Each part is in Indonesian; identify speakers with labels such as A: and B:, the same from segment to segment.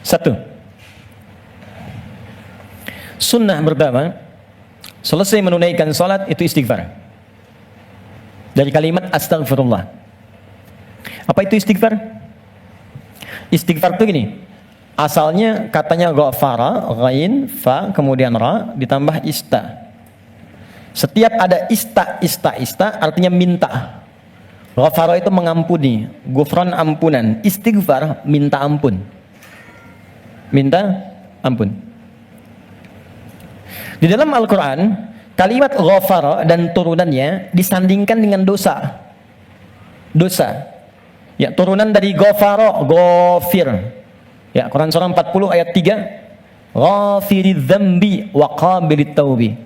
A: Satu, sunnah pertama, selesai menunaikan salat itu istighfar. Dari kalimat astagfirullah. Apa itu istighfar? Istighfar itu gini, asalnya katanya ghafara, ghain, fa, kemudian ra, ditambah ista. Setiap ada ista artinya minta. Ghafara itu mengampuni, ghufran ampunan, istighfar minta ampun. Minta ampun. Di dalam Al-Quran, kalimat ghafara dan turunannya disandingkan dengan dosa. Dosa. Ya, turunan dari ghafara, ghafir. Ya, Quran surah 40 ayat 3. Ghafiridz dzambi wa qabilit taubi.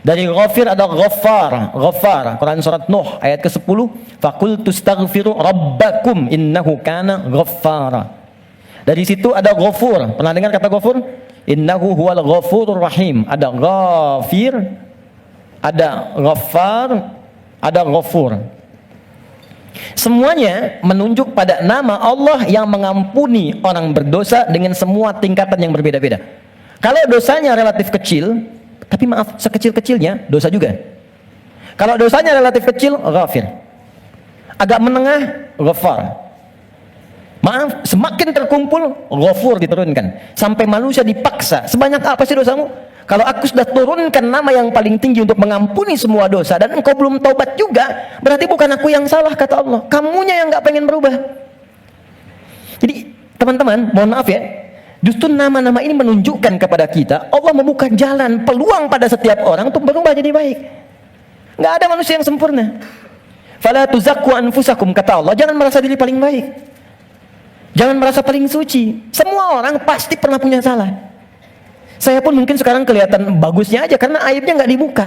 A: Dari ghafir ada ghaffar, ghaffar. Quran surat Nuh ayat ke-10. Faqul tustaghfiru rabbakum innahu kana ghaffara. Dari situ ada ghafur. Pernah dengar kata ghafur? Innahu huwal ghafurur rahim. Ada ghafir, ada ghaffar, ada ghafur. Semuanya menunjuk pada nama Allah yang mengampuni orang berdosa dengan semua tingkatan yang berbeda-beda. Kalau dosanya relatif kecil, tapi maaf, sekecil-kecilnya dosa juga. Kalau dosanya relatif kecil, ghafir. Agak menengah, ghaffar. Maaf, semakin terkumpul, ghafur diturunkan. Sampai manusia dipaksa, sebanyak apa sih dosamu? Kalau aku sudah turunkan nama yang paling tinggi untuk mengampuni semua dosa, dan engkau belum taubat juga, berarti bukan aku yang salah, kata Allah. Kamunya yang gak pengen berubah. Jadi, teman-teman, mohon maaf ya, justru nama-nama ini menunjukkan kepada kita, Allah membuka jalan, peluang pada setiap orang untuk berubah jadi baik. Gak ada manusia yang sempurna. Fala tuzakku anfusakum, kata Allah, jangan merasa diri paling baik. Jangan merasa paling suci. Semua orang pasti pernah punya salah. Saya pun mungkin sekarang kelihatan bagusnya aja karena aibnya nggak dibuka.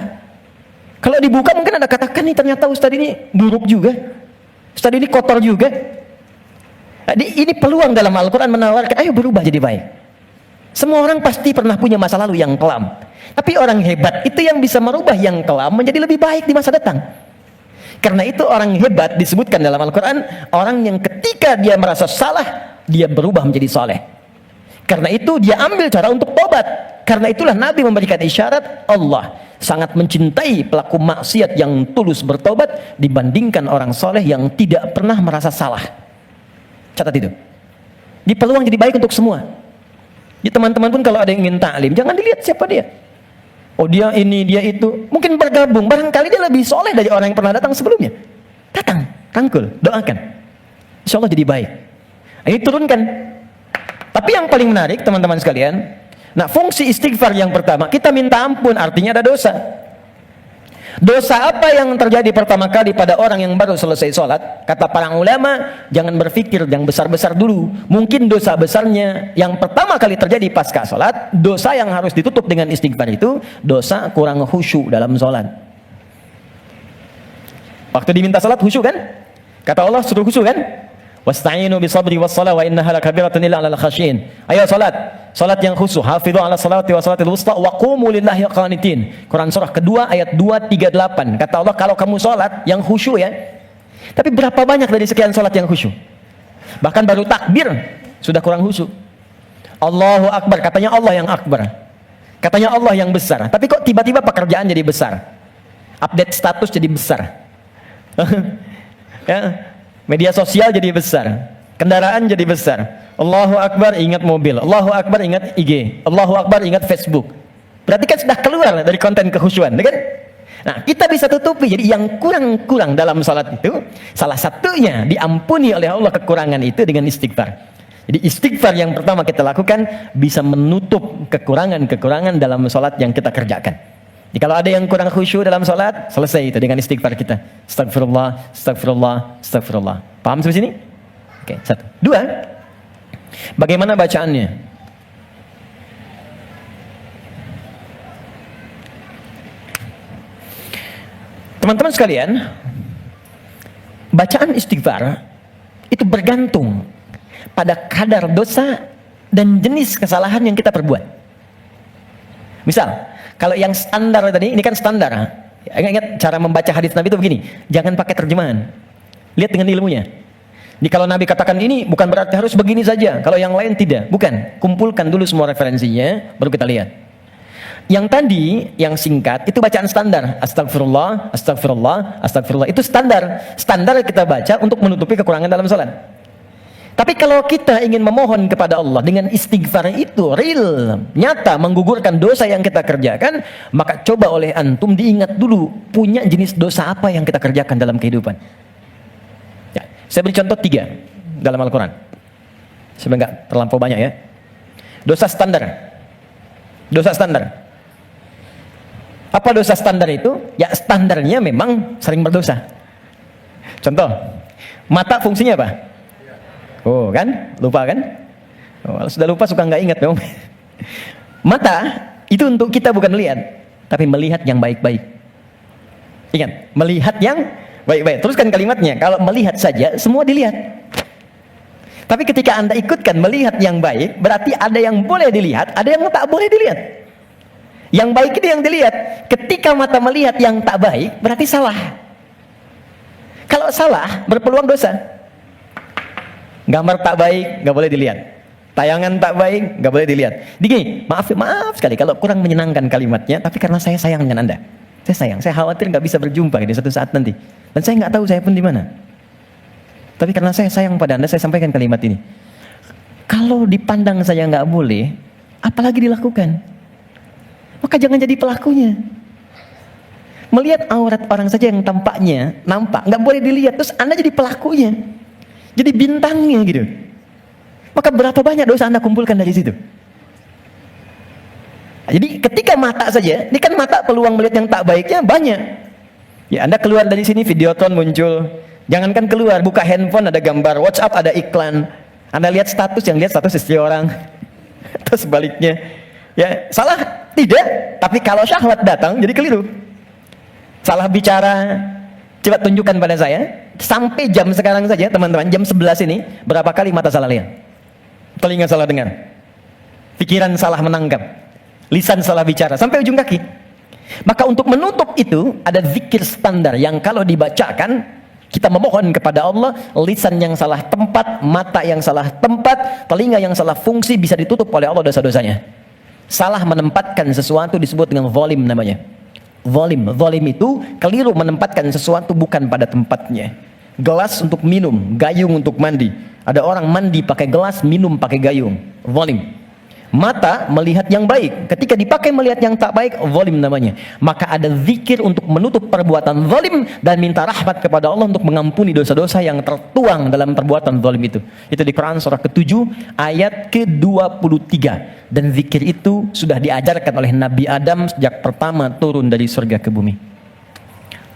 A: Kalau dibuka mungkin ada katakan nih, ternyata Ustadz ini buruk juga, Ustadz ini kotor juga. Ini peluang dalam Al-Quran menawarkan, ayo berubah jadi baik. Semua orang pasti pernah punya masa lalu yang kelam. Tapi orang hebat itu yang bisa merubah yang kelam menjadi lebih baik di masa datang. Karena itu orang hebat disebutkan dalam Al-Quran, orang yang ketika dia merasa salah, dia berubah menjadi saleh. Karena itu dia ambil cara untuk tobat. Karena itulah Nabi memberikan isyarat, Allah sangat mencintai pelaku maksiat yang tulus bertobat dibandingkan orang saleh yang tidak pernah merasa salah. Catat itu. Di peluang jadi baik untuk semua. Di teman-teman pun kalau ada yang ingin ta'lim, jangan dilihat siapa dia. Oh dia ini, dia itu. Mungkin bergabung, barangkali dia lebih soleh dari orang yang pernah datang sebelumnya. Datang, rangkul, doakan. Insya Allah jadi baik. Ini turunkan. Tapi yang paling menarik teman-teman sekalian, nah fungsi istighfar yang pertama, kita minta ampun, artinya ada dosa. Dosa apa yang terjadi pertama kali pada orang yang baru selesai sholat? Kata para ulama, jangan berpikir yang besar-besar dulu. Mungkin dosa besarnya yang pertama kali terjadi pasca sholat, dosa yang harus ditutup dengan istighfar itu, dosa kurang khusyuk dalam sholat. Waktu diminta sholat khusyuk kan? Kata Allah suruh khusyuk kan? Wasta'inu bisabri wassalah wa innaha lakabiratun illa 'alal khasyin. Ayo salat, salat yang khusyuk. Hafidhu 'ala salati wa salatil wusta wa qumu lillahi qanitin. Quran surah kedua ayat 238. Kata Allah, kalau kamu salat yang khusyuk ya. Tapi berapa banyak dari sekian salat yang khusyuk? Bahkan baru takbir sudah kurang khusyuk. Allahu akbar, katanya Allah yang akbar. Katanya Allah yang besar. Tapi kok tiba-tiba pekerjaan jadi besar? Update status jadi besar. Ya. Media sosial jadi besar, kendaraan jadi besar. Allahu Akbar ingat mobil, Allahu Akbar ingat IG, Allahu Akbar ingat Facebook. Berarti kan sudah keluar dari konten kekhusyuan, kan? Nah, kita bisa tutupi. Jadi yang kurang-kurang dalam salat itu, salah satunya diampuni oleh Allah kekurangan itu dengan istighfar. Jadi istighfar yang pertama kita lakukan bisa menutup kekurangan-kekurangan dalam salat yang kita kerjakan. Jadi kalau ada yang kurang khusyuk dalam sholat, selesai itu dengan istighfar kita. Astagfirullah, astagfirullah, astagfirullah. Paham sampai sini? Oke, satu. Dua, bagaimana bacaannya? Teman-teman sekalian, bacaan istighfar itu bergantung pada kadar dosa dan jenis kesalahan yang kita perbuat. Misal, kalau yang standar tadi, ini kan standar. Ingat cara membaca hadis Nabi itu begini, jangan pakai terjemahan. Lihat dengan ilmunya. Jadi kalau Nabi katakan ini bukan berarti harus begini saja, kalau yang lain tidak. Bukan. Kumpulkan dulu semua referensinya, baru kita lihat. Yang tadi, yang singkat, itu bacaan standar. Astagfirullah, astagfirullah, astagfirullah. Itu standar. Standar kita baca untuk menutupi kekurangan dalam salat. Tapi kalau kita ingin memohon kepada Allah dengan istighfar itu real, nyata, menggugurkan dosa yang kita kerjakan, maka coba oleh antum diingat dulu, punya jenis dosa apa yang kita kerjakan dalam kehidupan. Ya, saya beri contoh 3 dalam Al-Quran. Sebenarnya nggak terlampau banyak ya. Dosa standar. Dosa standar. Apa dosa standar itu? Ya standarnya memang sering berdosa. Contoh, mata fungsinya apa? Oh kan? Lupa kan? Oh, kalau sudah lupa suka nggak ingat memang. Mata itu untuk kita bukan melihat, tapi melihat yang baik-baik. Ingat, melihat yang baik-baik. Teruskan kalimatnya. Kalau melihat saja, semua dilihat. Tapi ketika Anda ikutkan melihat yang baik, berarti ada yang boleh dilihat, ada yang tak boleh dilihat. Yang baik itu yang dilihat. Ketika mata melihat yang tak baik, berarti salah. Kalau salah, berpeluang dosa. Gambar tak baik, nggak boleh dilihat. Tayangan tak baik, nggak boleh dilihat. Gini, maaf sekali kalau kurang menyenangkan kalimatnya, tapi karena saya sayang dengan Anda. Saya sayang, saya khawatir nggak bisa berjumpa di suatu saat nanti. Dan saya nggak tahu saya pun di mana. Tapi karena saya sayang pada Anda, saya sampaikan kalimat ini. Kalau dipandang saya nggak boleh, apalagi dilakukan? Maka jangan jadi pelakunya. Melihat aurat orang saja yang tampaknya nampak, nggak boleh dilihat, terus Anda jadi pelakunya. Jadi bintangnya gitu. Maka berapa banyak dosa Anda kumpulkan dari situ? Jadi ketika mata saja, ini kan mata peluang melihat yang tak baiknya banyak. Ya Anda keluar dari sini, Videotron muncul. Jangankan keluar, buka handphone ada gambar, WhatsApp ada iklan. Anda lihat status, yang lihat status istri orang. Terus sebaliknya. Ya, salah? Tidak. Tapi kalau syahwat datang, jadi keliru. Salah bicara, coba tunjukkan pada saya. Sampai jam sekarang saja teman-teman, jam 11 ini, berapa kali mata salah lihat? Telinga salah dengar. Pikiran salah menangkap. Lisan salah bicara. Sampai ujung kaki. Maka untuk menutup itu, ada zikir standar yang kalau dibacakan, kita memohon kepada Allah, lisan yang salah tempat, mata yang salah tempat, telinga yang salah fungsi, bisa ditutup oleh Allah dosa-dosanya. Salah menempatkan sesuatu disebut dengan zalim namanya. Zalim itu keliru menempatkan sesuatu bukan pada tempatnya. Gelas untuk minum, gayung untuk mandi. Ada orang mandi pakai gelas, minum pakai gayung. Zalim. Mata melihat yang baik. Ketika dipakai melihat yang tak baik, zalim namanya. Maka ada zikir untuk menutup perbuatan zalim dan minta rahmat kepada Allah untuk mengampuni dosa-dosa yang tertuang dalam perbuatan zalim itu. Itu di Quran surah ke-7 ayat ke-23. Dan zikir itu sudah diajarkan oleh Nabi Adam sejak pertama turun dari surga ke bumi.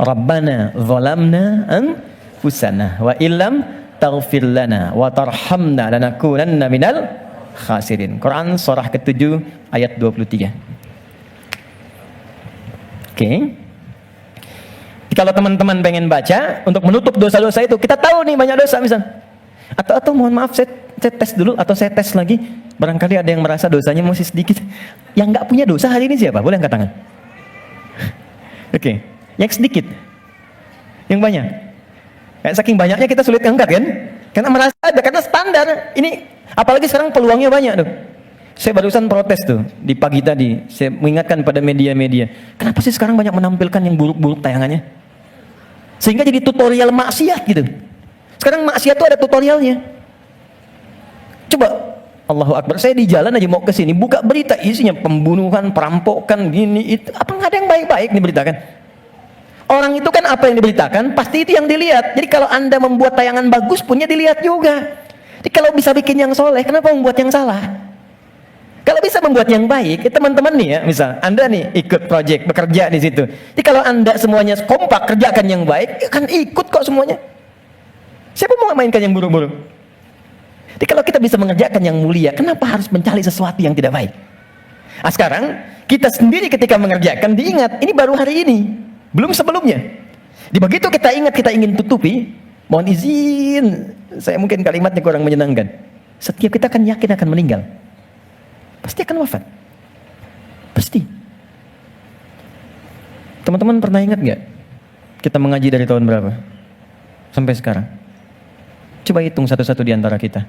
A: Rabbana zalamna anfusana wa illam taghfir lana wa tarhamna lanakunanna minal khasirin. Quran surah ke-7 ayat 23. Oke. Kalau teman-teman pengen baca untuk menutup dosa-dosa itu, kita tahu nih banyak dosa misal. Atau mohon maaf saya tes dulu atau saya tes lagi. Barangkali ada yang merasa dosanya masih sedikit. Yang nggak punya dosa hari ini siapa? Boleh angkat tangan. Oke. Yang sedikit. Yang banyak. Kayak saking banyaknya kita sulit angkat kan? Karena merasa ada, karena standar. Ini apalagi sekarang peluangnya banyak tuh. Saya barusan protes tuh di pagi tadi. Saya mengingatkan pada media-media. Kenapa sih sekarang banyak menampilkan yang buruk-buruk tayangannya? Sehingga jadi tutorial maksiat gitu. Sekarang maksiat tuh ada tutorialnya. Coba, Allahu Akbar. Saya di jalan aja mau ke sini, buka berita isinya pembunuhan, perampokan, gini itu. Apa nggak ada yang baik-baik diberitakan? Orang itu kan apa yang diberitakan, pasti itu yang dilihat. Jadi kalau Anda membuat tayangan bagus, punya dilihat juga. Jadi kalau bisa bikin yang soleh, kenapa membuat yang salah? Kalau bisa membuat yang baik, teman-teman nih ya, misal Anda nih ikut project, bekerja di situ. Jadi kalau Anda semuanya kompak kerjakan yang baik, ya kan ikut kok semuanya. Siapa mau mainkan yang buruk-buruk? Jadi kalau kita bisa mengerjakan yang mulia, kenapa harus mencari sesuatu yang tidak baik? Nah, sekarang kita sendiri ketika mengerjakan diingat, ini baru hari ini, belum sebelumnya. Di begitu kita ingat, kita ingin tutupi, mohon izin, saya mungkin kalimatnya kurang menyenangkan. Setiap kita akan yakin akan meninggal. Pasti akan wafat. Pasti. Teman-teman pernah ingat nggak? Kita mengaji dari tahun berapa? Sampai sekarang. Coba hitung satu-satu di antara kita.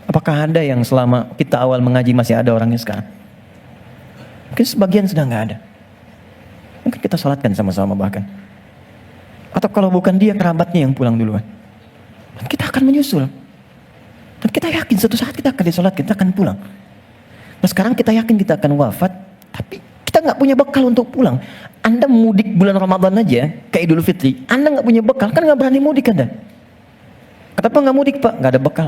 A: Apakah ada yang selama kita awal mengaji masih ada orangnya sekarang? Mungkin sebagian sudah nggak ada. Mungkin kita sholatkan sama-sama bahkan. Atau kalau bukan dia, kerabatnya yang pulang duluan. Dan kita akan menyusul. Dan kita yakin suatu saat kita akan disolat, kita akan pulang. Nah sekarang kita yakin kita akan wafat, tapi kita nggak punya bekal untuk pulang. Anda mudik bulan Ramadan aja, ke Idul Fitri, Anda nggak punya bekal, kan nggak berani mudik Anda. Kenapa nggak mudik Pak? Nggak ada bekal.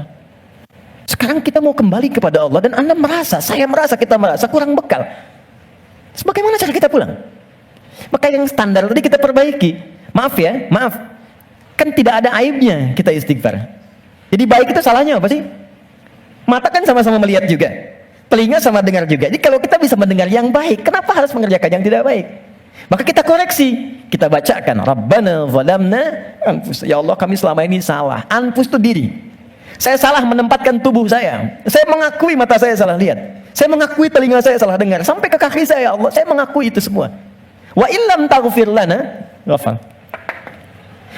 A: Sekarang kita mau kembali kepada Allah dan Anda merasa, saya merasa, kita merasa kurang bekal. Bagaimana cara kita pulang? Maka yang standar tadi kita perbaiki. Maaf ya, maaf. Kan tidak ada aibnya kita istighfar. Jadi baik itu salahnya apa sih? Mata kan sama-sama melihat juga. Telinga sama dengar juga. Jadi kalau kita bisa mendengar yang baik, kenapa harus mengerjakan yang tidak baik? Maka kita koreksi. Kita bacakan. Rabbana zalamna anfus. Ya Allah, kami selama ini salah. Anfus itu diri. Saya salah menempatkan tubuh saya. Saya mengakui mata saya salah lihat. Saya mengakui telinga saya salah dengar. Sampai ke kaki saya, ya Allah. Saya mengakui itu semua. Wa illam taghfir lana ghafar.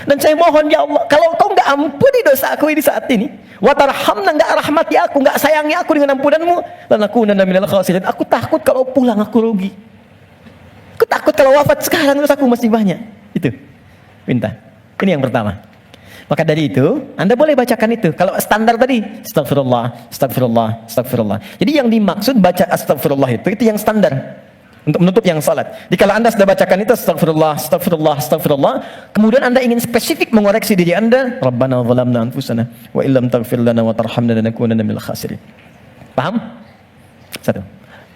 A: Dan saya mohon ya Allah, kalau kau nggak ampuni dosa aku ini saat ini, wa tarhamna, nggak rahmati aku, nggak sayangi aku dengan ampunanmu, lanakunanna minal khasirin. Aku takut kalau pulang aku rugi. Aku takut kalau wafat sekarang terus aku masih banyak. Itu minta. Ini yang pertama. Maka dari itu, Anda boleh bacakan itu. Kalau standar tadi, astagfirullah, astagfirullah, astagfirullah. Jadi yang dimaksud baca astagfirullah itu yang standar. Untuk menutup yang salat. Jadi kalau Anda sudah bacakan itu astagfirullah, astagfirullah, astagfirullah, kemudian Anda ingin spesifik mengoreksi diri Anda, Rabbana zalamna anfusana wa illam taghfir lana wa tarhamna lanakunanna minal khasirin. Paham? Satu.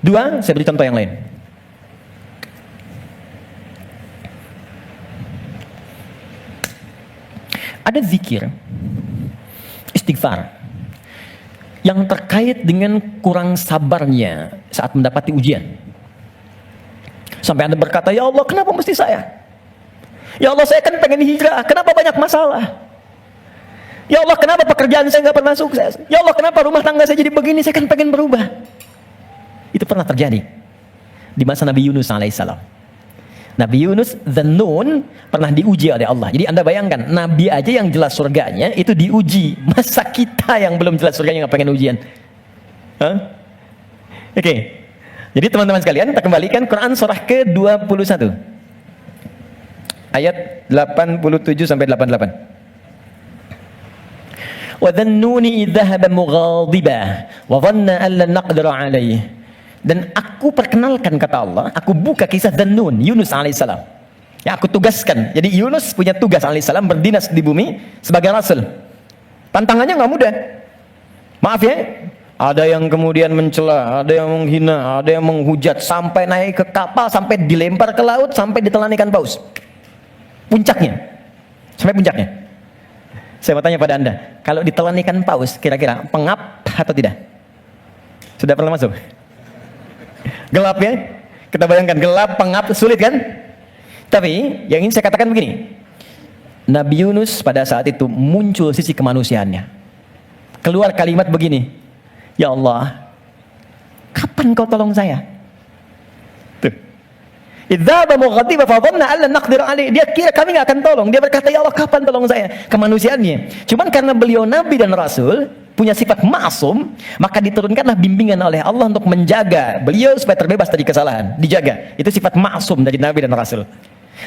A: Dua, saya beri contoh yang lain. Ada zikir, istighfar, yang terkait dengan kurang sabarnya saat mendapati ujian. Sampai Anda berkata, ya Allah, kenapa mesti saya? Ya Allah, saya kan pengen hijrah, kenapa banyak masalah? Ya Allah, kenapa pekerjaan saya nggak pernah sukses? Ya Allah, kenapa rumah tangga saya jadi begini? Saya kan pengen berubah. Itu pernah terjadi di masa Nabi Yunus alaihissalam. Nabi Yunus, Dzannun, pernah diuji oleh Allah. Jadi Anda bayangkan, Nabi aja yang jelas surganya itu diuji. Masa kita yang belum jelas surganya nggak pengen ujian? Oke. Jadi teman-teman sekalian, kita kembalikan Quran surah ke-21. Ayat 87 sampai 88. Wa dhannuni idh dhahaba mughadiba wa dhanna an lan naqdira alayhi. Dan aku perkenalkan, kata Allah, aku buka kisah Dzannun, Yunus alaihissalam. Ya, aku tugaskan. Jadi Yunus punya tugas alaihissalam berdinas di bumi sebagai rasul. Tantangannya nggak mudah. Maaf ya. Ada yang kemudian mencela, ada yang menghina, ada yang menghujat, sampai naik ke kapal, sampai dilempar ke laut, sampai ditelan ikan paus. Puncaknya. Sampai puncaknya. Saya mau tanya pada Anda, kalau ditelan ikan paus, kira-kira pengap atau tidak? Sudah pernah masuk? Gelap ya? Kita bayangkan, gelap, pengap, sulit kan? Tapi, yang ingin saya katakan begini. Nabi Yunus pada saat itu muncul sisi kemanusiaannya. Keluar kalimat begini, ya Allah, kapan kau tolong saya? Tuh. Idzaba mughadiba fa dhanna an lan naqdir alaihi. Dia kira kami enggak akan tolong. Dia berkata, ya Allah, kapan tolong saya? Kemanusiaannya. Cuman karena beliau nabi dan rasul, punya sifat ma'sum, maka diturunkanlah bimbingan oleh Allah untuk menjaga beliau supaya terbebas dari kesalahan. Dijaga. Itu sifat ma'sum dari nabi dan rasul.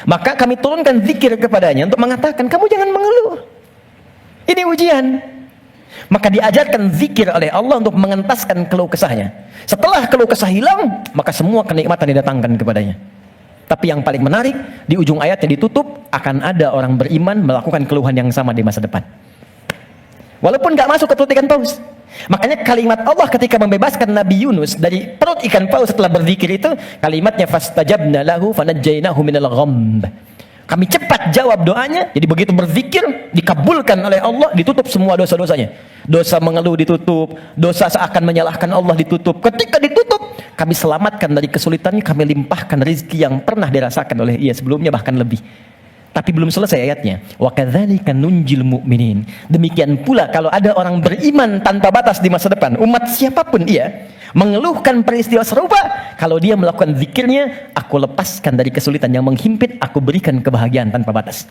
A: Maka kami turunkan zikir kepadanya untuk mengatakan, kamu jangan mengeluh. Ini ujian. Maka diajarkan zikir oleh Allah untuk mengentaskan keluh kesahnya. Setelah keluh kesah hilang, maka semua kenikmatan didatangkan kepadanya. Tapi yang paling menarik, di ujung ayatnya ditutup, akan ada orang beriman melakukan keluhan yang sama di masa depan. Walaupun gak masuk ke perut ikan paus. Makanya kalimat Allah ketika membebaskan Nabi Yunus dari perut ikan paus setelah berzikir itu, kalimatnya fastajabna lahu fanajjaynahu minal ghamb. Kami cepat jawab doanya. Jadi begitu berzikir, dikabulkan oleh Allah, ditutup semua dosa-dosanya. Dosa mengeluh ditutup, dosa seakan menyalahkan Allah ditutup. Ketika ditutup, kami selamatkan dari kesulitannya, kami limpahkan rezeki yang pernah dirasakan oleh ia sebelumnya, bahkan lebih. Tapi belum selesai ayatnya. Wa kadzalika nunjil mu'minin. Demikian pula kalau ada orang beriman tanpa batas di masa depan, umat siapapun ia, mengeluhkan peristiwa serupa, kalau dia melakukan zikirnya, aku lepaskan dari kesulitan yang menghimpit, aku berikan kebahagiaan tanpa batas.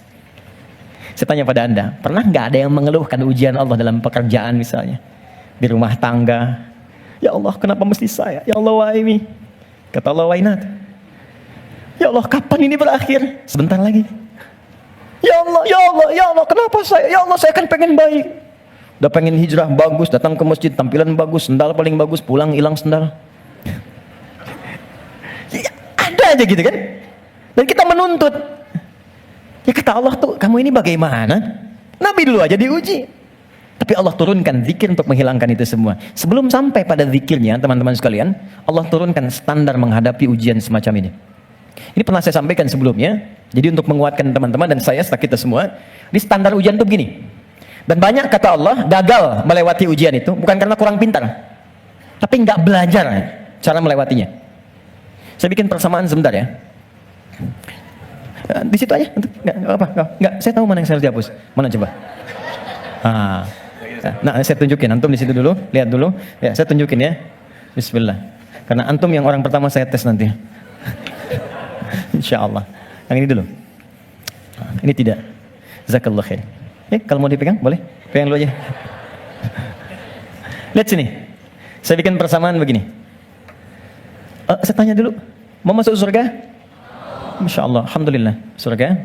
A: Saya tanya pada Anda, pernah nggak ada yang mengeluhkan ujian Allah dalam pekerjaan misalnya? Di rumah tangga. Ya Allah, kenapa mesti saya? Ya Allah, why me? Kata Allah, why not? Ya Allah, kapan ini berakhir? Sebentar lagi. Ya Allah, ya Allah, ya Allah, kenapa saya? Ya Allah, saya kan pengen baik. Udah pengen hijrah bagus, datang ke masjid, tampilan bagus, sendal paling bagus, pulang hilang sendal. Ya, ada aja gitu kan? Dan kita menuntut. Ya kata Allah tuh, kamu ini bagaimana? Nabi dulu aja diuji. Tapi Allah turunkan zikir untuk menghilangkan itu semua. Sebelum sampai pada zikirnya, teman-teman sekalian, Allah turunkan standar menghadapi ujian semacam ini. Ini pernah saya sampaikan sebelumnya. Jadi untuk menguatkan teman-teman dan saya serta kita semua, di standar ujian itu begini. Dan banyak kata Allah gagal melewati ujian itu bukan karena kurang pintar, tapi nggak belajar cara melewatinya. Saya bikin persamaan sebentar ya. Di situ aja, nggak apa, nggak. Saya tahu mana yang saya harus dihapus. Mana coba? Nah, saya tunjukin. Antum di situ dulu, lihat dulu. Ya, saya tunjukin ya. Bismillah. Karena antum yang orang pertama saya tes nanti. Insya Allah. Yang ini dulu. Ini tidak. Jazakallah khair. Kalau mau dipegang, boleh? Pegang dulu aja. Lihat sini. Saya bikin persamaan begini. Saya tanya dulu. Mau masuk surga? Masya Allah. Alhamdulillah. Surga.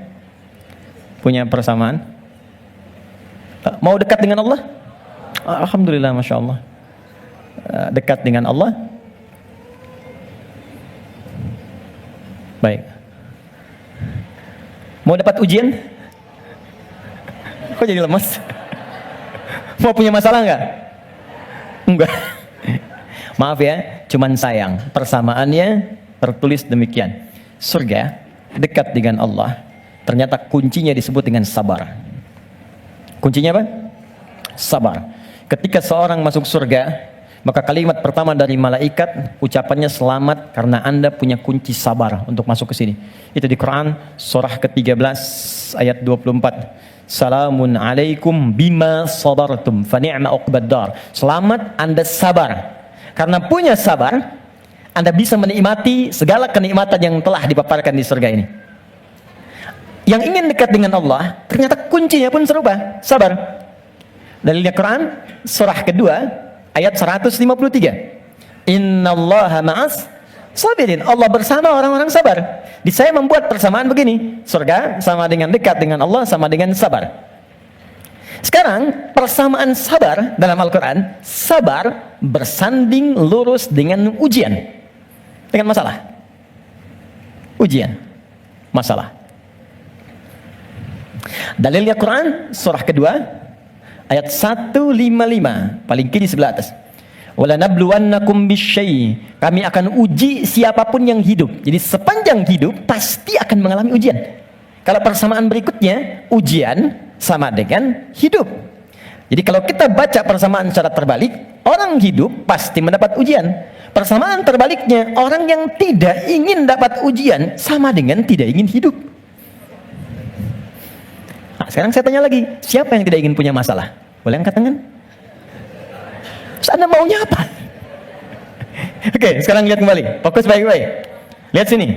A: Punya persamaan. Mau dekat dengan Allah? Alhamdulillah. Masya Allah. Dekat dengan Allah. Baik. Mau dapat ujian? Kok jadi lemas? Mau punya masalah nggak? Enggak. Maaf ya, cuman sayang. Persamaannya tertulis demikian. Surga dekat dengan Allah. Ternyata kuncinya disebut dengan sabar. Kuncinya apa? Sabar. Ketika seorang masuk surga, maka kalimat pertama dari malaikat ucapannya selamat karena Anda punya kunci sabar untuk masuk ke sini. Itu di Quran surah ke-13 ayat 24. Salamun alaikum bima sabartum fa ni'ma uqbad dar. Selamat Anda sabar. Karena punya sabar, Anda bisa menikmati segala kenikmatan yang telah dipaparkan di surga ini. Yang ingin dekat dengan Allah, ternyata kuncinya pun serupa, sabar. Dalilnya Quran surah kedua ayat 153. Innallaha ma'as sabirin. Allah bersama orang-orang sabar. Di saya membuat persamaan begini. Surga sama dengan dekat dengan Allah sama dengan sabar. Sekarang persamaan sabar dalam Al-Quran, sabar bersanding lurus dengan ujian. Dengan masalah. Ujian. Masalah. Dalilnya Quran surah kedua ayat 155 paling kiri sebelah atas. Wala nabluwannakum bisyai. Kami akan uji siapapun yang hidup. Jadi sepanjang hidup pasti akan mengalami ujian. Kalau persamaan berikutnya, ujian sama dengan hidup. Jadi kalau kita baca persamaan secara terbalik, orang hidup pasti mendapat ujian. Persamaan terbaliknya, orang yang tidak ingin dapat ujian sama dengan tidak ingin hidup. Nah, sekarang saya tanya lagi, siapa yang tidak ingin punya masalah? Boleh angkat tangan? Terus Anda maunya apa? Oke, sekarang lihat kembali. Fokus baik-baik. Lihat sini.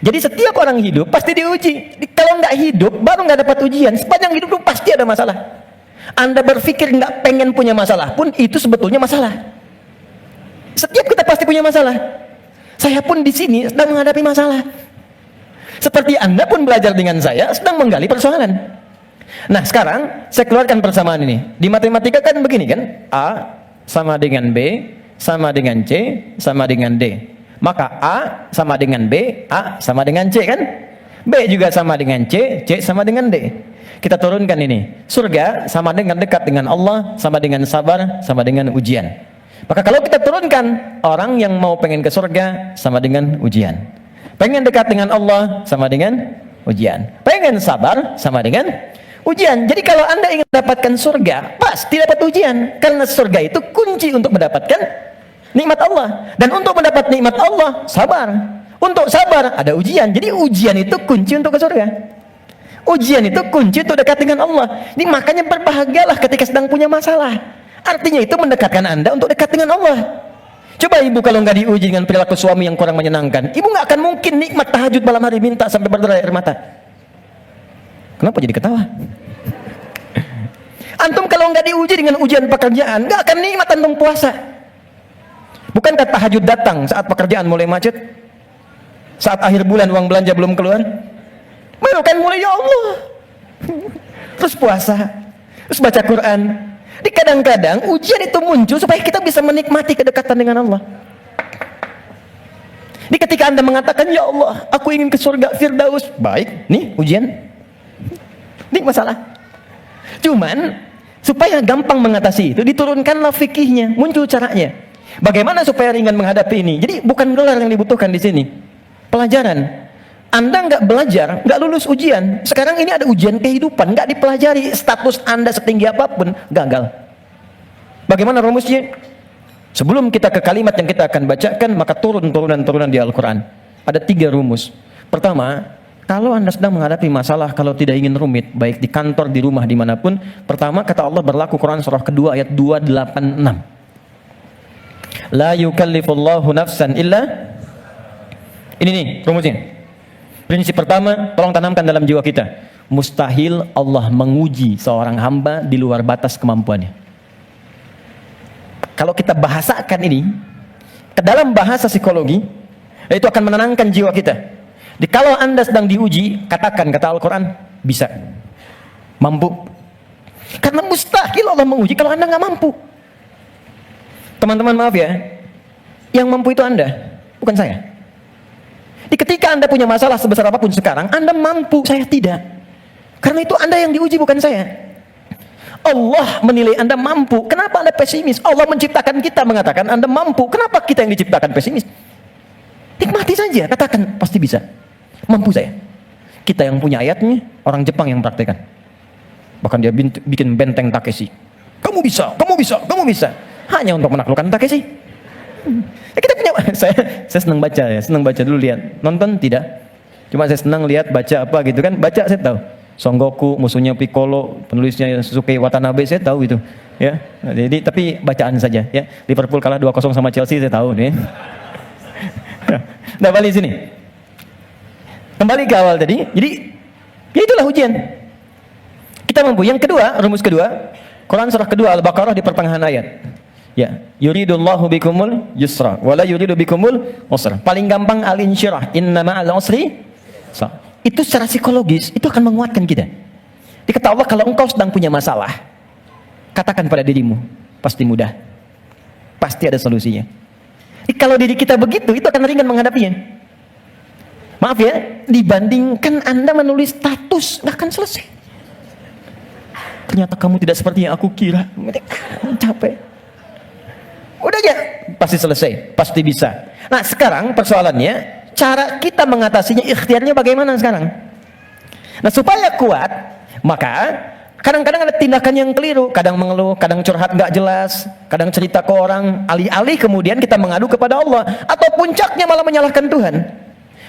A: Jadi setiap orang hidup pasti diuji. Kalau nggak hidup, baru nggak dapat ujian. Sepanjang hidup itu pasti ada masalah. Anda berpikir nggak pengen punya masalah pun itu sebetulnya masalah. Setiap kita pasti punya masalah. Saya pun di sini sedang menghadapi masalah. Seperti Anda pun belajar dengan saya sedang menggali persoalan. Nah sekarang saya keluarkan persamaan ini. Di matematika kan begini kan, A sama dengan B sama dengan C sama dengan D. Maka A sama dengan B, A sama dengan C kan? B juga sama dengan C, C sama dengan D. Kita turunkan ini. Surga sama dengan dekat dengan Allah, sama dengan sabar, sama dengan ujian. Maka kalau kita turunkan, orang yang mau pengen ke surga sama dengan ujian. Pengen dekat dengan Allah sama dengan ujian. Pengen sabar sama dengan ujian. Jadi kalau Anda ingin mendapatkan surga, pasti dapat ujian. Karena surga itu kunci untuk mendapatkan nikmat Allah. Dan untuk mendapat nikmat Allah, sabar. Untuk sabar, ada ujian. Jadi ujian itu kunci untuk ke surga. Ujian itu kunci untuk dekat dengan Allah. Ini makanya berbahagialah ketika sedang punya masalah. Artinya itu mendekatkan Anda untuk dekat dengan Allah. Coba ibu kalau nggak diuji dengan perilaku suami yang kurang menyenangkan, ibu nggak akan mungkin nikmat tahajud malam hari minta sampai berderai air mata. Kenapa jadi ketawa? Antum kalau nggak diuji dengan ujian pekerjaan, nggak akan nikmat antum puasa. Bukankah tahajud datang saat pekerjaan mulai macet? Saat akhir bulan uang belanja belum keluar? Baru kan mulai, ya Allah. Terus puasa, terus baca Quran. Di kadang-kadang ujian itu muncul supaya kita bisa menikmati kedekatan dengan Allah. Di ketika Anda mengatakan, ya Allah, aku ingin ke surga Firdaus. Baik, nih ujian. Ini masalah. Cuman, supaya gampang mengatasi itu, diturunkanlah fikihnya, muncul caranya. Bagaimana supaya ringan menghadapi ini? Jadi bukan gelar yang dibutuhkan di sini. Pelajaran. Anda nggak belajar, nggak lulus ujian. Sekarang ini ada ujian kehidupan, nggak dipelajari. Status Anda setinggi apapun, gagal. Bagaimana rumusnya? Sebelum kita ke kalimat yang kita akan bacakan, maka turunan di Al-Quran. Ada 3 rumus. Pertama, kalau Anda sedang menghadapi masalah, kalau tidak ingin rumit, baik di kantor, di rumah, dimanapun, pertama kata Allah berlaku Quran surah kedua ayat 286. La yukallifullahu nafsan illa. Ini nih rumusnya. Prinsip pertama, tolong tanamkan dalam jiwa kita. Mustahil Allah menguji seorang hamba di luar batas kemampuannya. Kalau kita bahasakan ini ke dalam bahasa psikologi, itu akan menenangkan jiwa kita. Kalau Anda sedang diuji, katakan kata Al-Quran, bisa, mampu. Karena mustahil Allah menguji kalau Anda nggak mampu. Teman-teman maaf ya, yang mampu itu Anda, bukan saya. Ketika Anda punya masalah sebesar apapun sekarang, Anda mampu, saya tidak. Karena itu Anda yang diuji, bukan saya. Allah menilai Anda mampu. Kenapa Anda pesimis? Allah menciptakan kita mengatakan Anda mampu. Kenapa kita yang diciptakan pesimis? Nikmati saja, katakan pasti bisa. Mampu saya. Kita yang punya ayatnya, orang Jepang yang praktekkan. Bahkan dia bikin benteng Takeshi. Kamu bisa, kamu bisa, kamu bisa. Hanya untuk menaklukkan Takeshi. Kita punya, saya senang baca ya, senang baca dulu lihat. Nonton tidak? Cuma saya senang lihat baca apa gitu kan. Baca saya tahu. Son Goku musuhnya Piccolo, penulisnya Suzuki Watanabe, saya tahu itu. Ya. Jadi tapi bacaan saja ya. Liverpool kalah 2-0 sama Chelsea, saya tahu nih. Nah, balik sini. Kembali ke awal tadi. Jadi ya itulah ujian. Kita mampu. Yang kedua, rumus kedua, Quran surah kedua Al-Baqarah di pertengahan ayat. Ya, yuridullahu bikumul yusra wala yuridu bikumul usra. Paling gampang al-insyirah, inna ma'al usri. Itu secara psikologis itu akan menguatkan kita. Dikata Allah, kalau engkau sedang punya masalah, katakan pada dirimu, pasti mudah. Pasti ada solusinya. Kalau diri kita begitu, itu akan ringan menghadapinya. Maaf ya, dibandingkan Anda menulis status, nggak akan selesai. Ternyata kamu tidak seperti yang aku kira. Capek. Udah aja, pasti selesai, pasti bisa. Nah sekarang persoalannya, cara kita mengatasinya, ikhtiarnya bagaimana sekarang? Nah supaya kuat, maka kadang-kadang ada tindakan yang keliru. Kadang mengeluh, kadang curhat nggak jelas, kadang cerita ke orang, alih-alih kemudian kita mengadu kepada Allah. Atau puncaknya malah menyalahkan Tuhan.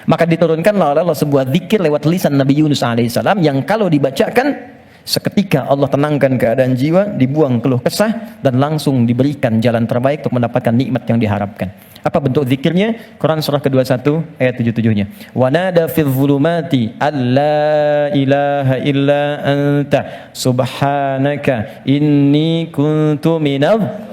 A: Maka diturunkanlah oleh Allah sebuah zikir lewat lisan Nabi Yunus alaihissalam, yang kalau dibacakan, seketika Allah tenangkan keadaan jiwa, dibuang keluh kesah, dan langsung diberikan jalan terbaik untuk mendapatkan nikmat yang diharapkan. Apa bentuk zikirnya? Quran surah ke-21 ayat 77-nya. Wa nada fil zulumati alla ilaha illa anta subhanaka inni kuntu minadh.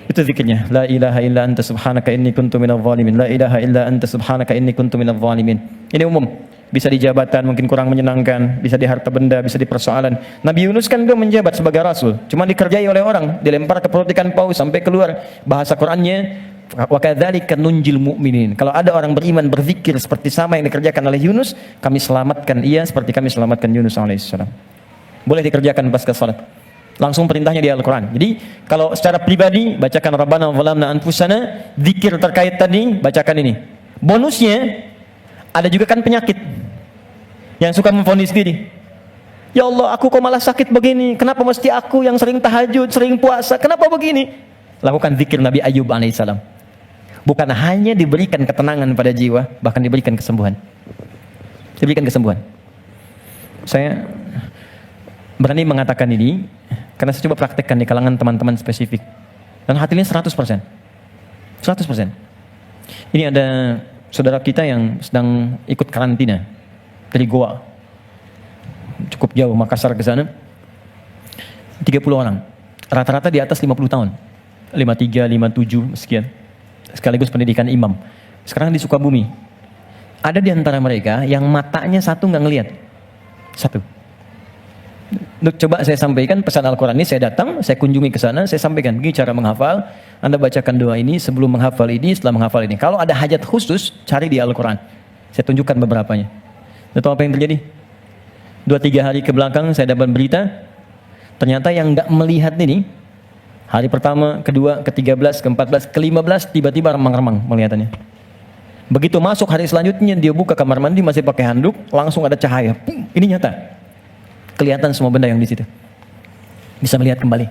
A: Itu zikirnya. La ilaha illa anta subhanaka inni kuntu minadh zalimin. La ilaha illa anta subhanaka inni kuntu minadh zalimin. Ini umum. Bisa di jabatan mungkin kurang menyenangkan, bisa di harta benda, bisa di persoalan. Nabi Yunus kan dia menjabat sebagai rasul, cuma dikerjai oleh orang, dilempar ke perut ikan paus sampai keluar. Bahasa Qurannya, wa kadzalika nunjil mu'minin. Kalau ada orang beriman berzikir seperti sama yang dikerjakan oleh Yunus, kami selamatkan ia seperti kami selamatkan Yunus alaihissalam. Boleh dikerjakan pasca salat. Langsung perintahnya di Al-Quran. Jadi kalau secara pribadi bacakan Rabbana zalamna anfusana, zikir terkait tadi bacakan ini. Bonusnya ada juga kan penyakit yang suka memvonis diri. Ya Allah, aku kok malah sakit begini? Kenapa mesti aku yang sering tahajud, sering puasa? Kenapa begini? Lakukan zikir Nabi Ayub alaihissalam. Bukan hanya diberikan ketenangan pada jiwa, bahkan diberikan kesembuhan. Diberikan kesembuhan. Saya berani mengatakan ini karena saya coba praktekkan di kalangan teman-teman spesifik. Dan hasilnya 100%. 100%. Ini ada saudara kita yang sedang ikut karantina dari Goa, cukup jauh, Makassar ke sana. 30 orang. Rata-rata di atas 50 tahun. 53, 57, sekian. Sekaligus pendidikan imam. Sekarang di Sukabumi. Ada di antara mereka yang matanya satu nggak ngelihat. Satu. Coba saya sampaikan pesan Al-Quran ini, saya datang, saya kunjungi ke sana, saya sampaikan, begini cara menghafal, Anda bacakan doa ini sebelum menghafal ini, setelah menghafal ini. Kalau ada hajat khusus, cari di Al-Quran. Saya tunjukkan beberapanya. Tahu apa yang terjadi? 2-3 hari ke belakang saya dapat berita, ternyata yang nggak melihat ini, hari pertama, kedua, ke-13, ke-14, ke-15, tiba-tiba remang-remang melihatannya. Begitu masuk hari selanjutnya, dia buka kamar mandi masih pakai handuk, langsung ada cahaya. Ini nyata. Kelihatan semua benda yang di situ. Bisa melihat kembali.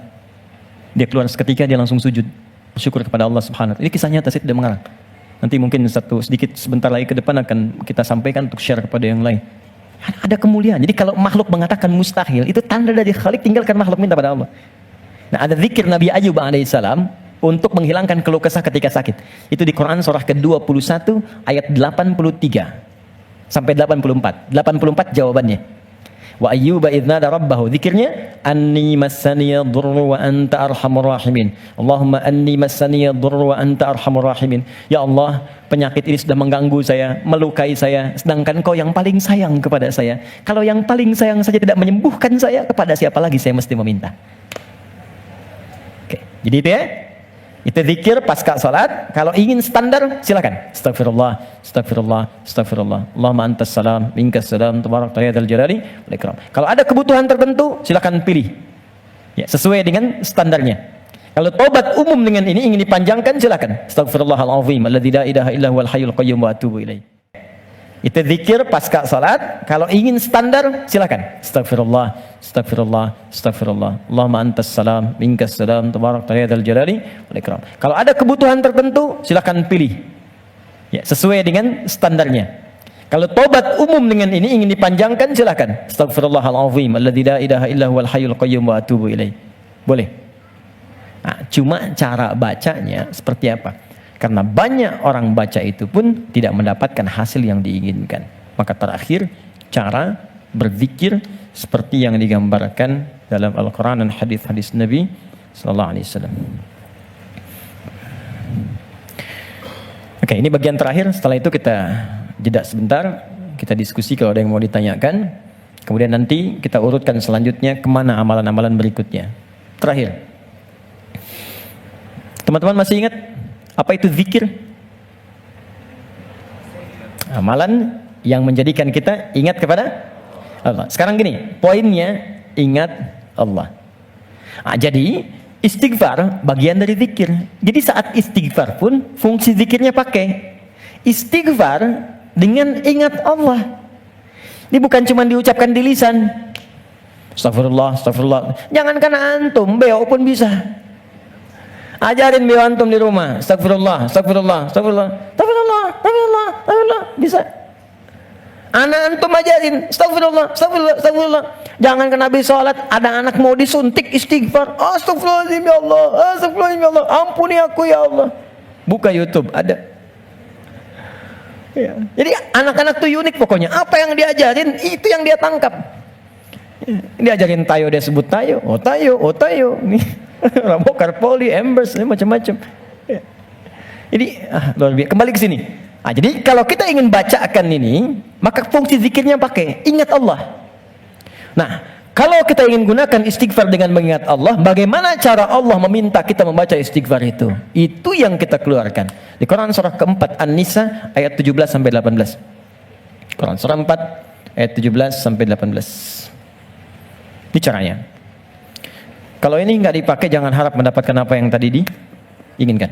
A: Dia keluar seketika, dia langsung sujud. Bersyukur kepada Allah Subhanahu wa ta'ala. Ini kisah nyata, saya tidak mengarang. Nanti mungkin sebentar lagi ke depan akan kita sampaikan untuk share kepada yang lain. Ada kemuliaan. Jadi kalau makhluk mengatakan mustahil, itu tanda dari Khalik, tinggalkan makhluk, minta pada Allah. Nah, ada zikir Nabi Ayub alaihissalam untuk menghilangkan keluh kesah ketika sakit. Itu di Quran surah ke-21 ayat 83 sampai 84. 84 jawabannya. Wa ayyuba idz nada rabbahu, zikirnya anni massaniya dhurru wa anta arhamur rahimin. Allahumma anni massaniya dhurru wa anta arhamur rahimin. Ya Allah, penyakit ini sudah mengganggu saya, melukai saya, sedangkan Kau yang paling sayang kepada saya. Kalau yang paling sayang saja tidak menyembuhkan saya, kepada siapa lagi saya mesti meminta? Oke, jadi itu ya. Itu zikir pasca salat. Kalau ingin standar, silakan. Astagfirullah, astagfirullah, astagfirullah. Allahumma antas salam, minkas salam, tabarak ya dzal jalali wal ikram. Kalau ada kebutuhan tertentu, silakan pilih. Ya, sesuai dengan standarnya. Kalau tobat umum dengan ini ingin dipanjangkan, silakan. Astagfirullahal azim alladzi la ilaha illa huwal hayyul qayyum wa atubu ilaih. Itu zikir pasca salat. Kalau ingin standar, silakan. Astagfirullah, astagfirullah, astagfirullah. Allahumma antas salam, minkas salam, tabarak ya dzal jalali wal ikram. Kalau ada kebutuhan tertentu, silakan pilih. Ya, sesuai dengan standarnya. Kalau tobat umum dengan ini ingin dipanjangkan, silakan. Astagfirullahal azim alladzi la ilaha illa huwal hayyul qayyum wa atubu ilaih. Boleh. Nah, cuma cara bacanya seperti apa? Karena banyak orang baca itu pun tidak mendapatkan hasil yang diinginkan. Maka terakhir, cara berzikir seperti yang digambarkan dalam Al-Quran dan hadis-hadis Nabi Sallallahu Alaihi Wasallam. Oke, ini bagian terakhir. Setelah itu kita jeda sebentar, kita diskusi kalau ada yang mau ditanyakan. Kemudian nanti kita urutkan selanjutnya kemana amalan-amalan berikutnya. Terakhir, teman-teman masih ingat apa itu zikir? Amalan yang menjadikan kita ingat kepada Allah. Sekarang gini, poinnya ingat Allah. Nah, jadi istighfar bagian dari zikir. Jadi saat istighfar pun fungsi zikirnya pakai istighfar dengan ingat Allah. Ini bukan cuma diucapkan di lisan. Astagfirullah, astagfirullah. Jangankan antum, beo pun bisa. Ajarin beo antum di rumah. Astagfirullah, astagfirullah, astagfirullah, astagfirullah, astagfirullah, astagfirullah. Bisa. Anak antum ajarin. Astagfirullah, astagfirullah, astagfirullah. Jangankan habis sholat, ada anak mau disuntik istighfar. Astagfirullahaladzim ya Allah, astagfirullahaladzim ya Allah. Ampuni aku ya Allah. Buka YouTube, ada. Ya. Jadi anak-anak tuh unik pokoknya. Apa yang diajarin, itu yang dia tangkap. Diajarin tayo, dia sebut tayo. Oh tayo, oh tayo. Nih. Rabokar, poli, embers, macam-macam. Ya. Jadi luar biasa. Kembali ke sini. Nah, jadi kalau kita ingin bacakan ini, maka fungsi zikirnya pakai ingat Allah. Nah, kalau kita ingin gunakan istighfar dengan mengingat Allah, bagaimana cara Allah meminta kita membaca istighfar itu? Itu yang kita keluarkan. Di Quran surah keempat An-Nisa ayat 17 sampai 18. Quran surah 4 ayat 17 sampai 18. Ini caranya. Kalau ini nggak dipakai, jangan harap mendapatkan apa yang tadi diinginkan.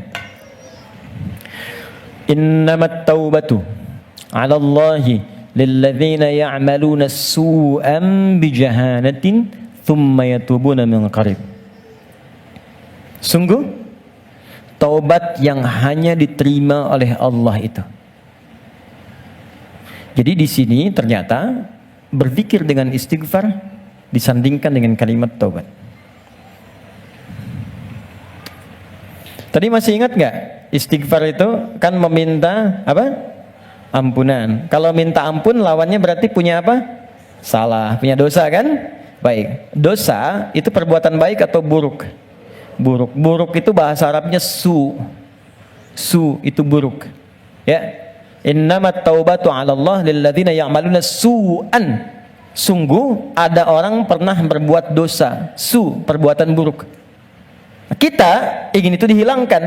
A: Innamat taubatu 'ala Allahi lilladzina ya'maluna su'an bijahalatin thumma yatubuna min qarib. Sungguh taubat yang hanya diterima oleh Allah itu. Jadi di sini ternyata berzikir dengan istighfar disandingkan dengan kalimat taubat. Tadi masih ingat nggak? Istighfar itu kan meminta apa? Ampunan. Kalau minta ampun lawannya berarti punya apa? Salah, punya dosa kan? Baik, dosa itu perbuatan baik atau buruk? Buruk. Buruk itu bahasa Arabnya su. Su itu buruk. Ya. Innamat taubatu 'ala Allah lilladzina ya'maluna su'an. Sungguh ada orang pernah berbuat dosa, su, perbuatan buruk. Kita ingin itu dihilangkan.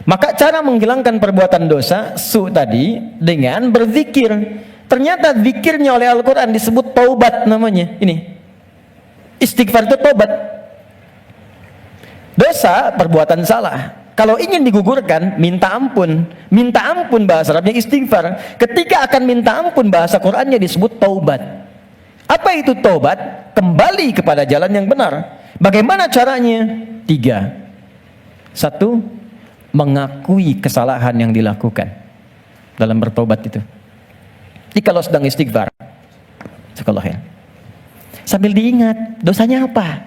A: Maka cara menghilangkan perbuatan dosa, su tadi, dengan berzikir. Ternyata zikirnya oleh Al-Quran disebut taubat namanya. Ini. Istighfar itu taubat. Dosa, perbuatan salah. Kalau ingin digugurkan, minta ampun. Minta ampun bahasa Arabnya istighfar. Ketika akan minta ampun, bahasa Qurannya disebut taubat. Apa itu taubat? Kembali kepada jalan yang benar. Bagaimana caranya? 3. 1, mengakui kesalahan yang dilakukan dalam bertobat itu. Jadi kalau sedang istighfar, sambil diingat dosanya apa.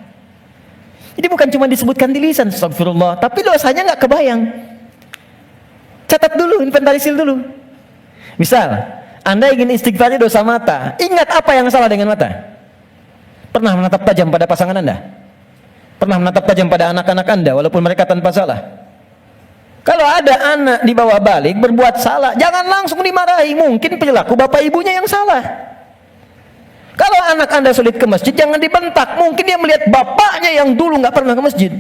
A: Jadi bukan cuma disebutkan di lisan, astagfirullah, tapi dosanya nggak kebayang. Catat dulu, inventarisir dulu. Misal, Anda ingin istighfarnya dosa mata, ingat apa yang salah dengan mata. Pernah menatap tajam pada pasangan Anda? Pernah menatap tajam pada anak-anak Anda walaupun mereka tanpa salah? Kalau ada anak di bawah balik berbuat salah, jangan langsung dimarahi. Mungkin perilaku bapak ibunya yang salah. Kalau anak Anda sulit ke masjid, jangan dibentak. Mungkin dia melihat bapaknya yang dulu nggak pernah ke masjid.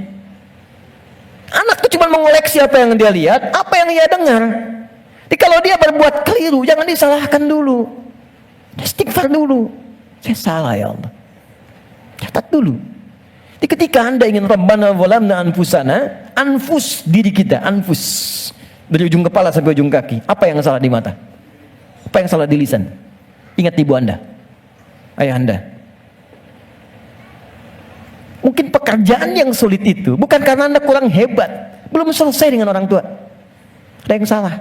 A: Anak itu cuma mengoleksi apa yang dia lihat, apa yang dia dengar. Jadi kalau dia berbuat keliru, jangan disalahkan dulu. Istighfar dulu. Saya salah ya Allah. Catat dulu. Jadi ketika Anda ingin Rabbana zalamna anfusana, anfus diri kita, anfus. Dari ujung kepala sampai ujung kaki. Apa yang salah di mata? Apa yang salah di lisan? Ingat ibu Anda, ayah Anda. Mungkin pekerjaan yang sulit itu bukan karena Anda kurang hebat, belum selesai dengan orang tua. Ada yang salah.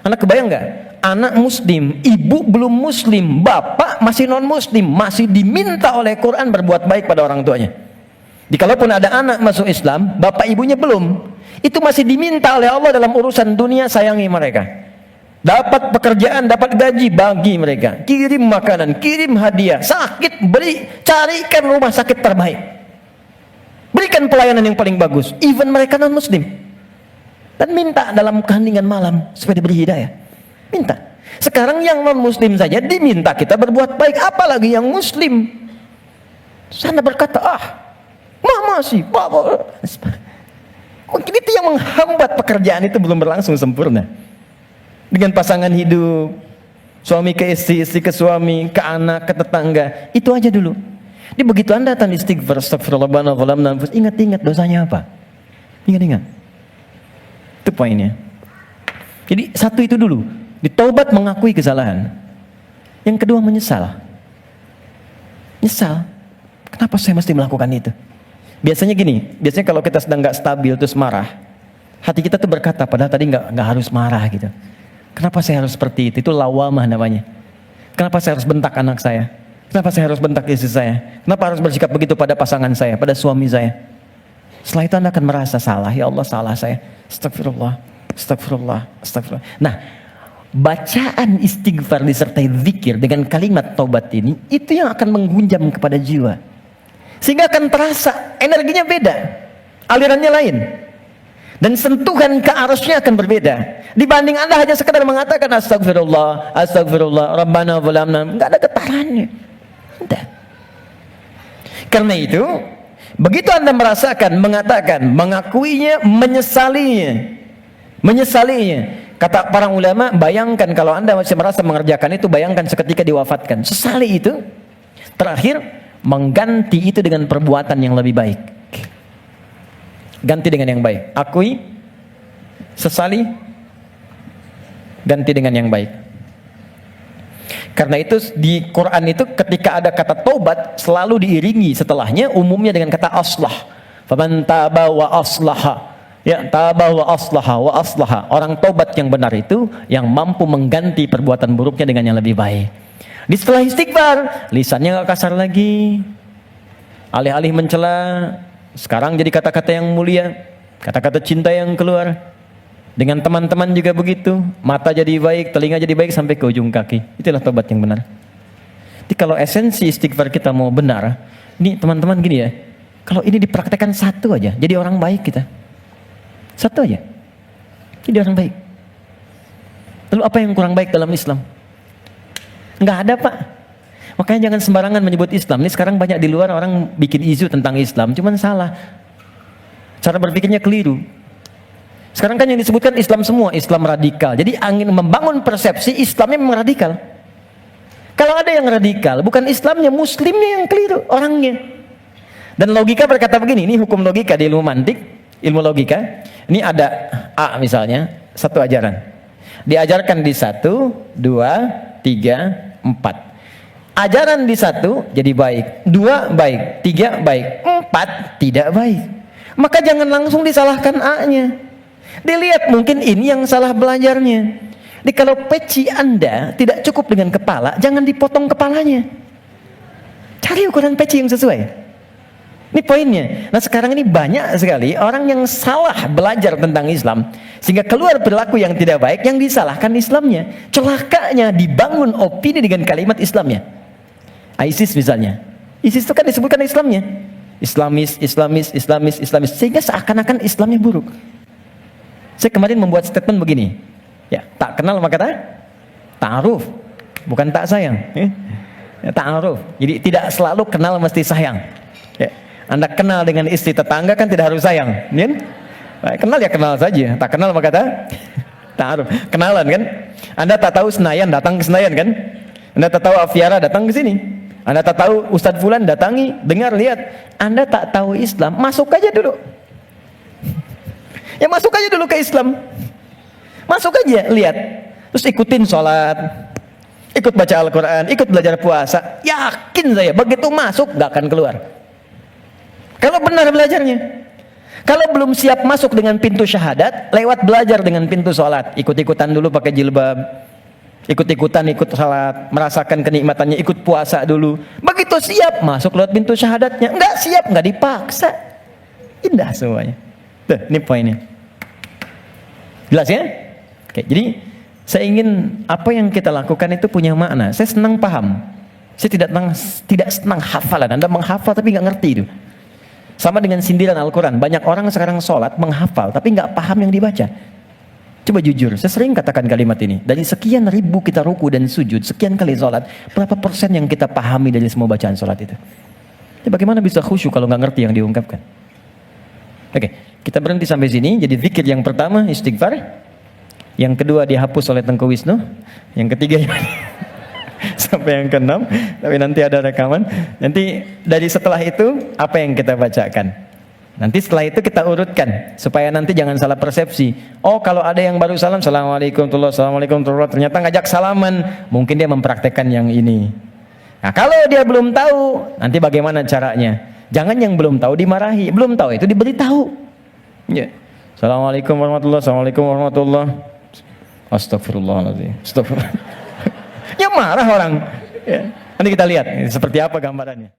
A: Anda kebayang nggak? Anak muslim, ibu belum muslim, bapak masih non muslim, masih diminta oleh Quran berbuat baik pada orang tuanya. Jadi kalaupun ada anak masuk Islam, bapak ibunya belum, itu masih diminta oleh Allah dalam urusan dunia, sayangi mereka. Dapat pekerjaan, dapat gaji, bagi mereka. Kirim makanan, kirim hadiah. Sakit, beri, carikan rumah sakit terbaik. Berikan pelayanan yang paling bagus. Even mereka non muslim. Dan minta dalam keheningan malam supaya diberi hidayah. Minta. Sekarang yang non muslim saja diminta kita berbuat baik, apalagi yang muslim. Sana berkata, mama sih, papa. Mungkin itu yang menghambat pekerjaan itu belum berlangsung sempurna. Dengan pasangan hidup, suami ke istri, istri ke suami, ke anak, ke tetangga, itu aja dulu. Jadi begitu Anda datang istighfar, astagfirullahaladzim, ingat-ingat dosanya apa. Ingat-ingat. Itu poinnya. Jadi 1 itu dulu, ditaubat, mengakui kesalahan. Yang kedua, menyesal. Nyesal. Kenapa saya mesti melakukan itu? Biasanya gini, biasanya kalau kita sedang nggak stabil terus marah, hati kita tuh berkata, padahal tadi nggak harus marah gitu. Kenapa saya harus seperti itu? Itu lawamah namanya. Kenapa saya harus bentak anak saya? Kenapa saya harus bentak istri saya? Kenapa harus bersikap begitu pada pasangan saya, pada suami saya? Setelah itu Anda akan merasa salah. Ya Allah, salah saya. Astagfirullah, astagfirullah, astagfirullah. Nah, bacaan istighfar disertai zikir dengan kalimat taubat ini, itu yang akan menggunjam kepada jiwa. Sehingga akan terasa energinya beda, alirannya lain, dan sentuhan ke arusnya akan berbeda dibanding Anda hanya sekedar mengatakan astagfirullah, astagfirullah, Rabbana zalamna, nggak ada getarannya. Tidak. Karena itu, begitu Anda merasakan, mengatakan, mengakuinya, menyesalinya. Kata para ulama, bayangkan kalau Anda masih merasa mengerjakan itu, bayangkan seketika diwafatkan. Sesali itu, terakhir mengganti itu dengan perbuatan yang lebih baik. Ganti dengan yang baik. Akui, sesali, ganti dengan yang baik. Karena itu di Quran itu ketika ada kata taubat selalu diiringi setelahnya umumnya dengan kata aslah. Faman taba wa aslaha. Ya, taba wa aslaha wa aslaha. Orang taubat yang benar itu yang mampu mengganti perbuatan buruknya dengan yang lebih baik. Di setelah istighfar, lisannya nggak kasar lagi. Alih-alih mencela, sekarang jadi kata-kata yang mulia, kata-kata cinta yang keluar. Dengan teman-teman juga begitu, mata jadi baik, telinga jadi baik sampai ke ujung kaki. Itulah tobat yang benar. Jadi kalau esensi istighfar kita mau benar, ini teman-teman gini ya, kalau ini dipraktekkan satu aja, jadi orang baik kita. Satu aja, jadi orang baik. Lalu apa yang kurang baik dalam Islam? Nggak ada, Pak. Makanya jangan sembarangan menyebut Islam. Ini sekarang banyak di luar orang bikin isu tentang Islam, cuman salah. Cara berpikirnya keliru. Sekarang kan yang disebutkan Islam semua, Islam radikal. Jadi angin membangun persepsi Islamnya memang radikal. Kalau ada yang radikal, bukan Islamnya, Muslimnya yang keliru, orangnya. Dan logika berkata begini, ini hukum logika di ilmu mantik, ilmu logika. Ini ada A misalnya, satu ajaran. Diajarkan di 1, 2, 3, 4. Ajaran di 1 jadi baik, 2 baik, 3 baik, 4 tidak baik. Maka jangan langsung disalahkan A-nya. Dilihat mungkin ini yang salah belajarnya. Jadi kalau peci Anda tidak cukup dengan kepala, jangan dipotong kepalanya. Cari ukuran peci yang sesuai. Ini poinnya. Nah sekarang ini banyak sekali orang yang salah belajar tentang Islam, sehingga keluar perilaku yang tidak baik, yang disalahkan Islamnya. Celakanya dibangun opini dengan kalimat Islamnya. ISIS misalnya. ISIS itu kan disebutkan Islamnya. Islamis, sehingga seakan-akan Islamnya buruk. Saya kemarin membuat statement begini, ya, tak kenal maka ta'aruf, bukan tak sayang. Ya, ta'aruf. Jadi tidak selalu kenal mesti sayang. Ya, Anda kenal dengan istri tetangga kan tidak harus sayang, ya? Kenal ya kenal saja, tak kenal maka ta'aruf. Kenalan kan? Anda tak tahu Senayan, datang ke Senayan kan? Anda tak tahu Aviara, datang ke sini. Anda tak tahu Ustadz Fulan, datangi, dengar, lihat. Anda tak tahu Islam, masuk aja dulu. Ya masuk aja dulu ke Islam. Masuk aja, lihat. Terus ikutin sholat, ikut baca Al-Quran, ikut belajar puasa. Yakin saya, begitu masuk gak akan keluar. Kalau benar belajarnya. Kalau belum siap masuk dengan pintu syahadat, lewat belajar dengan pintu sholat. Ikut-ikutan dulu pakai jilbab, ikut-ikutan ikut sholat, merasakan kenikmatannya, ikut puasa dulu. Begitu siap, masuk lewat pintu syahadatnya. Enggak siap, enggak dipaksa. Indah semuanya. Tuh, ini poinnya. Jelas ya? Oke, jadi saya ingin apa yang kita lakukan itu punya makna. Saya senang paham. Saya tidak senang hafalan. Anda menghafal tapi nggak ngerti itu. Sama dengan sindiran Al-Quran. Banyak orang sekarang sholat menghafal tapi nggak paham yang dibaca. Coba jujur, saya sering katakan kalimat ini. Dari sekian ribu kita ruku dan sujud, sekian kali sholat, berapa persen yang kita pahami dari semua bacaan sholat itu? Ya, bagaimana bisa khusyuk kalau nggak ngerti yang diungkapkan? Oke, kita berhenti sampai sini. Jadi zikir yang pertama istighfar, yang kedua dihapus oleh Tengku Wisnu, yang ketiga sampai yang keenam, tapi nanti ada rekaman. Nanti dari setelah itu apa yang kita bacakan? Nanti setelah itu kita urutkan supaya nanti jangan salah persepsi. Oh, kalau ada yang baru salam, assalamualaikum warahmatullahi wabarakatuh, ternyata ngajak salaman, mungkin dia mempraktekkan yang ini. Nah, kalau dia belum tahu, nanti bagaimana caranya? Jangan yang belum tahu dimarahi, belum tahu itu diberitahu. Ya. Assalamualaikum warahmatullahi. Astagfirullahaladzim. Astagfirullah. Ya marah orang. Ya. Nanti kita lihat seperti apa gambarannya.